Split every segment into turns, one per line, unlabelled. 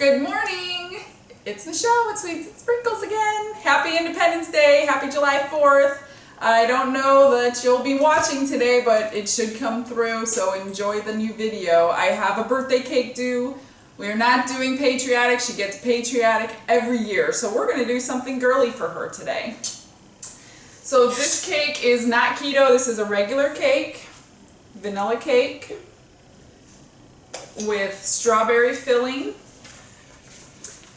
Good morning! It's Michelle with Sweets and Sprinkles again. Happy Independence Day, happy July 4th. I don't know that you'll be watching today, but it should come through, so enjoy the new video. I have a birthday cake due. We're not doing patriotic. She gets patriotic every year, so we're going to do something girly for her today. So this cake is not keto. This is a regular cake, vanilla cake with strawberry filling.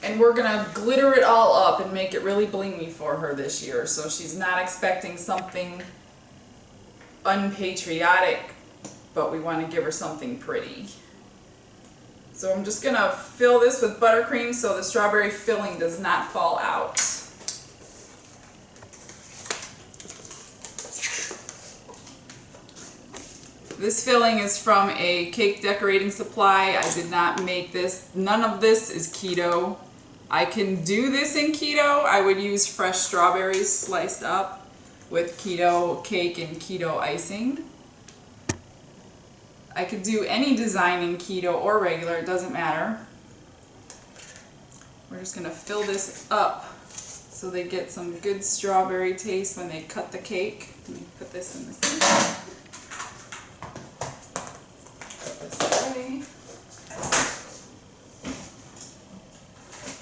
And we're going to glitter it all up and make it really blingy for her this year. So she's not expecting something unpatriotic, but we want to give her something pretty. So I'm just going to fill this with buttercream so the strawberry filling does not fall out. This filling is from a cake decorating supply. I did not make this. None of this is keto. I can do this in keto. I would use fresh strawberries sliced up with keto cake and keto icing. I could do any design in keto or regular, it doesn't matter. We're just going to fill this up so they get some good strawberry taste when they cut the cake. Let me put this in the sink.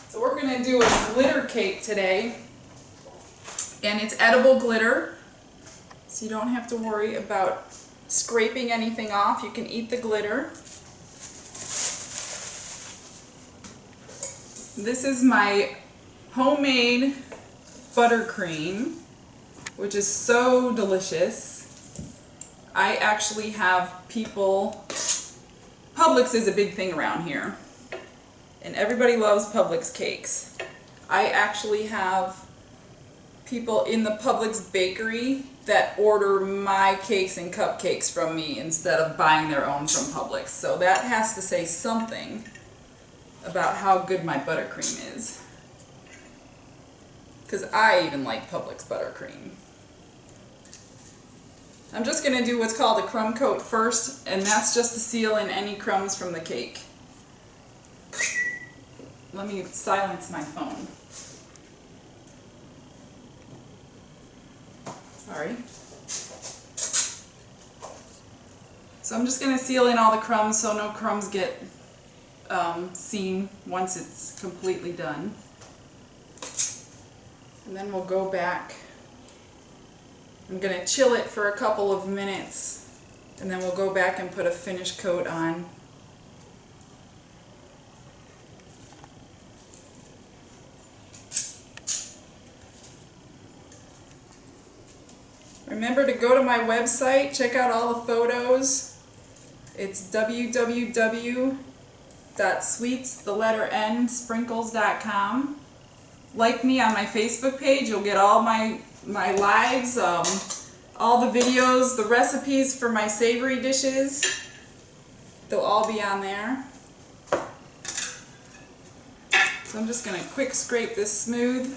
So we're going to do a glitter cake today, and it's edible glitter, so you don't have to worry about scraping anything off. You can eat the glitter. This is my homemade buttercream, which is so delicious. I actually have people, Publix is a big thing around here, and everybody loves Publix cakes. I actually have people in the Publix bakery that order my cakes and cupcakes from me instead of buying their own from Publix. So that has to say something about how good my buttercream is. Because I even like Publix buttercream. I'm just going to do what's called a crumb coat first, and that's just to seal in any crumbs from the cake. Let me silence my phone. Sorry. So I'm just going to seal in all the crumbs so no crumbs get seen once it's completely done. And then we'll go back. I'm going to chill it for a couple of minutes, and then we'll go back and put a finish coat on. Remember to go to my website, check out all the photos. It's www.sweets.sprinkles.com. Like me on my Facebook page, you'll get all my lives, all the videos, the recipes for my savory dishes. They'll all be on there. So I'm just going to quick scrape this smooth.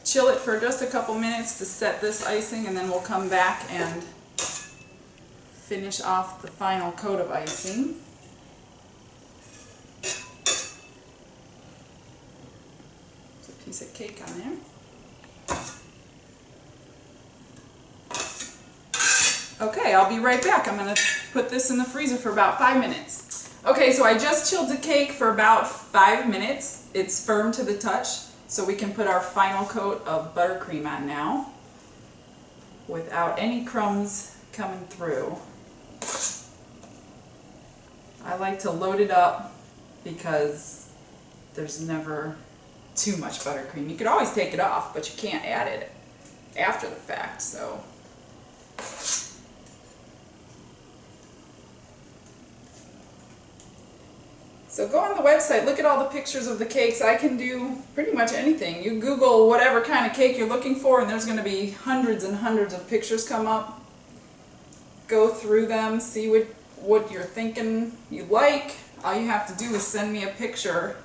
Chill it for just a couple minutes to set this icing, and then we'll come back and finish off the final coat of icing. There's a piece of cake on there. Okay, I'll be right back. I'm going to put this in the freezer for about 5 minutes. Okay, so I just chilled the cake for about 5 minutes. It's firm to the touch. So we can put our final coat of buttercream on now without any crumbs coming through. I like to load it up because there's never too much buttercream. You could always take it off, but you can't add it after the fact. So go on the website, look at all the pictures of the cakes. I can do pretty much anything. You Google whatever kind of cake you're looking for, and there's going to be hundreds and hundreds of pictures come up. Go through them, see what you're thinking you like. All you have to do is send me a picture.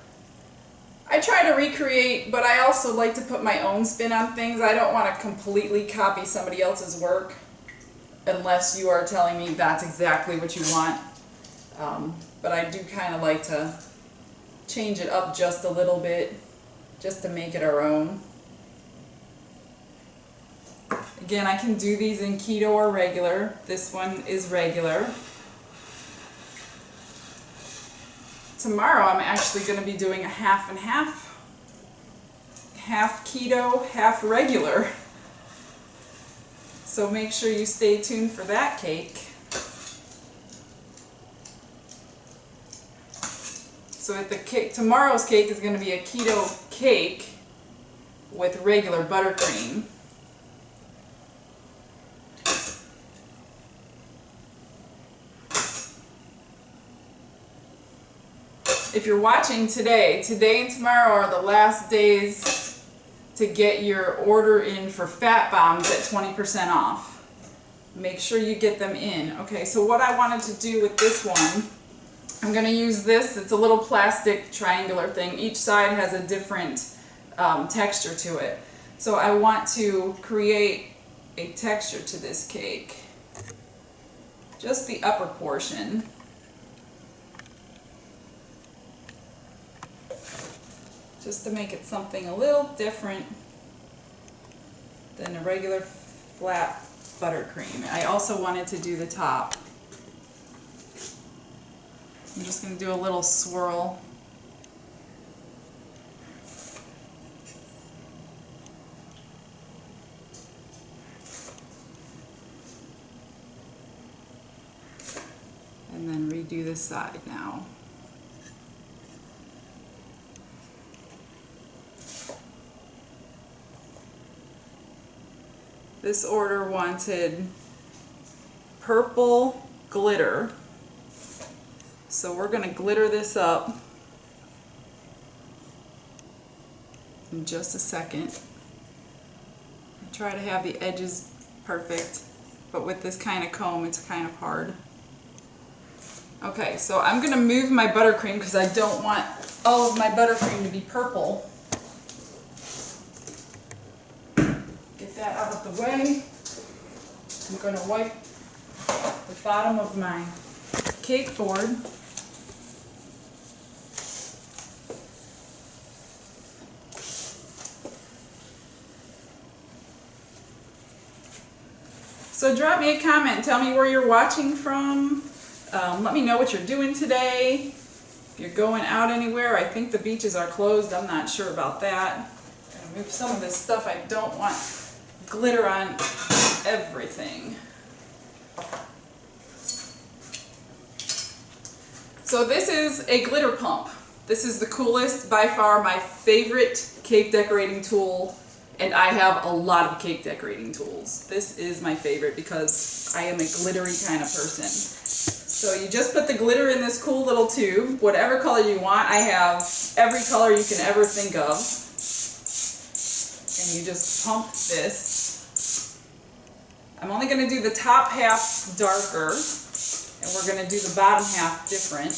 I try to recreate, but I also like to put my own spin on things. I don't want to completely copy somebody else's work unless you are telling me that's exactly what you want. but I do kind of like to change it up just a little bit, just to make it our own. Again, I can do these in keto or regular. This one is regular. Tomorrow I'm actually going to be doing a half and half. Half keto, half regular. So make sure you stay tuned for that cake. So at the cake, tomorrow's cake is going to be a keto cake with regular buttercream. If you're watching today and tomorrow are the last days to get your order in for Fat Bombs at 20% off. Make sure you get them in. Okay, so what I wanted to do with this one, I'm going to use this. It's a little plastic triangular thing. Each side has a different texture to it. So I want to create a texture to this cake. Just the upper portion. Just to make it something a little different than a regular flat buttercream. I also wanted to do the top. I'm just going to do a little swirl. And then redo this side now. This order wanted purple glitter. So we're going to glitter this up in just a second. I try to have the edges perfect, but with this kind of comb it's kind of hard. Okay, so I'm going to move my buttercream because I don't want all of my buttercream to be purple. Get that out of the way. I'm going to wipe the bottom of my cake board. So drop me a comment, tell me where you're watching from. Let me know what you're doing today. If you're going out anywhere, I think the beaches are closed. I'm not sure about that. I'm going to move some of this stuff. I don't want glitter on everything. So this is a glitter pump. This is the coolest, by far my favorite cake decorating tool. And I have a lot of cake decorating tools. This is my favorite because I am a glittery kind of person. So you just put the glitter in this cool little tube, whatever color you want. I have every color you can ever think of. And you just pump this. I'm only going to do the top half darker, and we're going to do the bottom half different.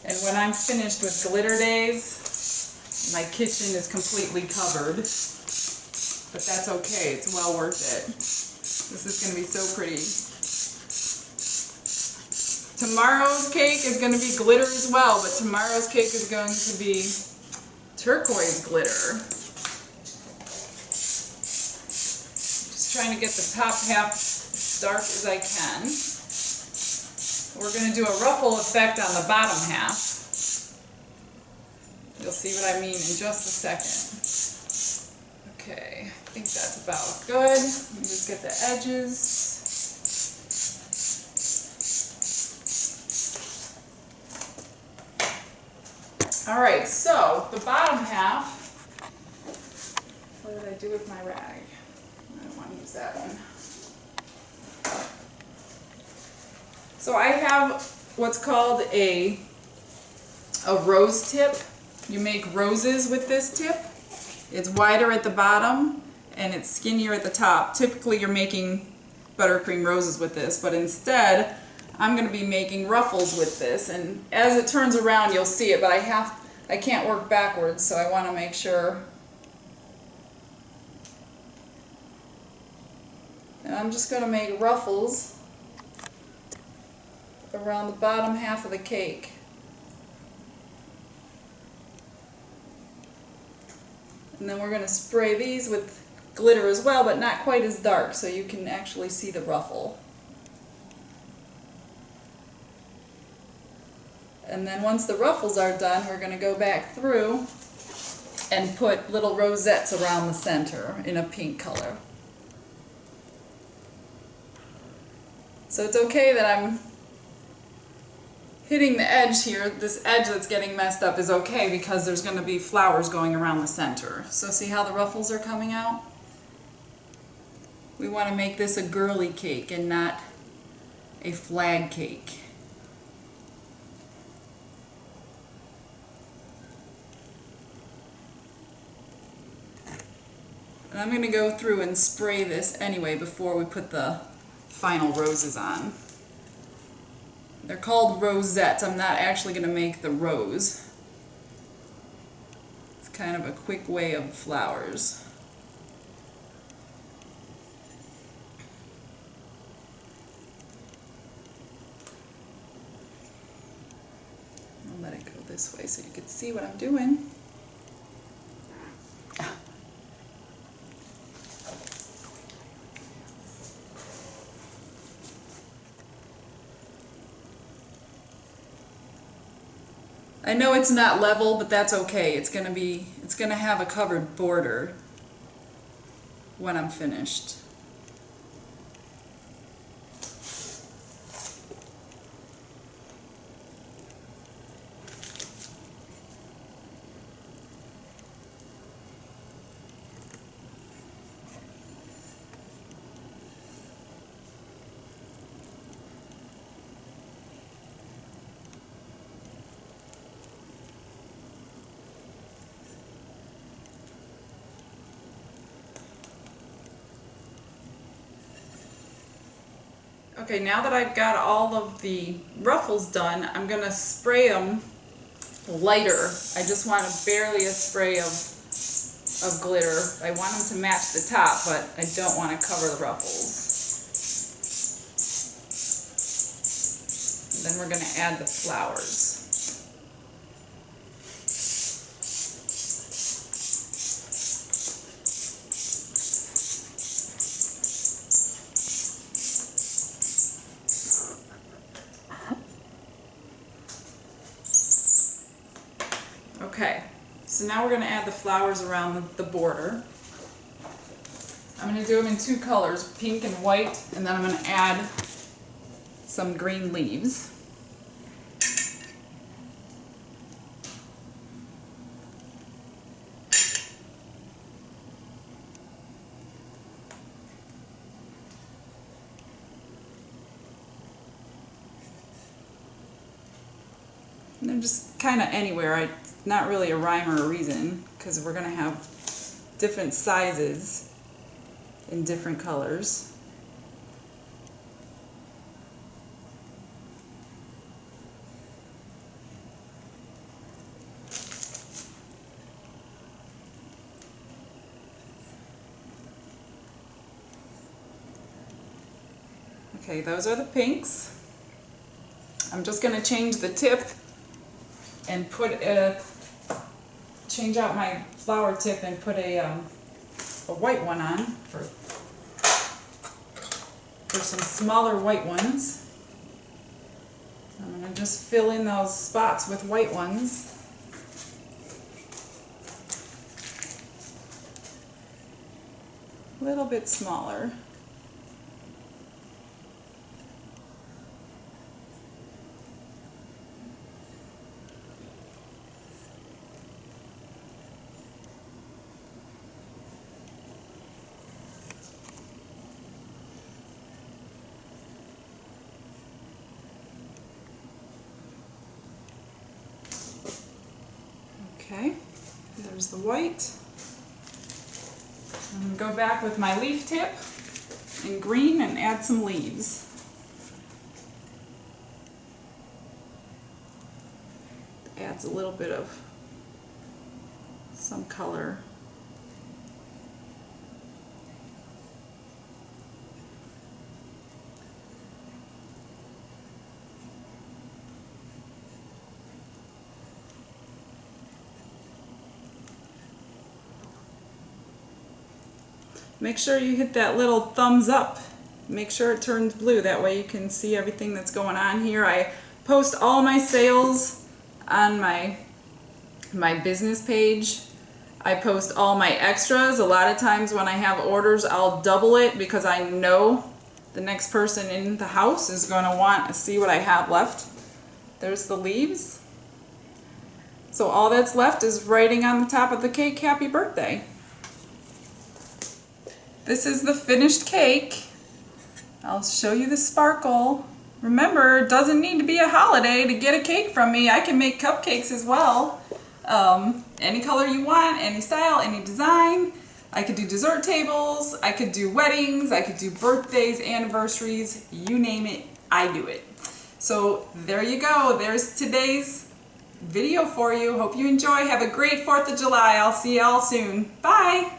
And when I'm finished with glitter days, my kitchen is completely covered, but that's okay, it's well worth it. This is going to be so pretty. Tomorrow's cake is going to be glitter as well, but tomorrow's cake is going to be turquoise glitter. Just trying to get the top half as dark as I can. We're going to do a ruffle effect on the bottom half. You'll see what I mean in just a second. Okay, I think that's about good. Let me just get the edges. Alright, so the bottom half, what did I do with my rag? I don't want to use that one. So I have what's called a rose tip. You make roses with this tip. It's wider at the bottom and it's skinnier at the top. Typically you're making buttercream roses with this, but instead I'm going to be making ruffles with this, and as it turns around you'll see it, but I can't work backwards, so I want to make sure. And I'm just going to make ruffles around the bottom half of the cake. And then we're going to spray these with glitter as well, but not quite as dark, so you can actually see the ruffle. And then once the ruffles are done, we're going to go back through and put little rosettes around the center in a pink color. So it's okay that I'm hitting the edge here. This edge that's getting messed up is okay because there's going to be flowers going around the center. So see how the ruffles are coming out? We want to make this a girly cake and not a flag cake. And I'm going to go through and spray this anyway before we put the final roses on. They're called rosettes. I'm not actually going to make the rose. It's kind of a quick way of flowers. I'll let it go this way so you can see what I'm doing. I know it's not level, but that's okay. It's gonna have a covered border when I'm finished. Okay, now that I've got all of the ruffles done, I'm going to spray them lighter. I just want barely a spray of glitter. I want them to match the top, but I don't want to cover the ruffles. And then we're going to add the flowers. Okay, so now we're going to add the flowers around the border. I'm going to do them in two colors, pink and white, and then I'm going to add some green leaves. And they're just kind of anywhere. Not really a rhyme or a reason, because we're going to have different sizes in different colors. Okay, those are the pinks. I'm just going to change the tip and change out my flower tip and put a white one on for some smaller white ones. I'm going to just fill in those spots with white ones. A little bit smaller. Okay, there's the white. I'm going to go back with my leaf tip in green and add some leaves. Adds a little bit of some color. make sure you hit that little thumbs up. Make sure it turns blue. That way you can see everything that's going on here. I post all my sales on my business page. I post all my extras. A lot of times when I have orders, I'll double it because I know the next person in the house is going to want to see what I have left. There's the leaves. So all that's left is writing on the top of the cake, happy birthday. This is the finished cake. I'll show you the sparkle. Remember, it doesn't need to be a holiday to get a cake from me. I can make cupcakes as well. Any color you want, any style, any design. I could do dessert tables, I could do weddings, I could do birthdays, anniversaries, you name it, I do it. So there you go. There's today's video for you. Hope you enjoy. Have a great 4th of July. I'll see you all soon. Bye.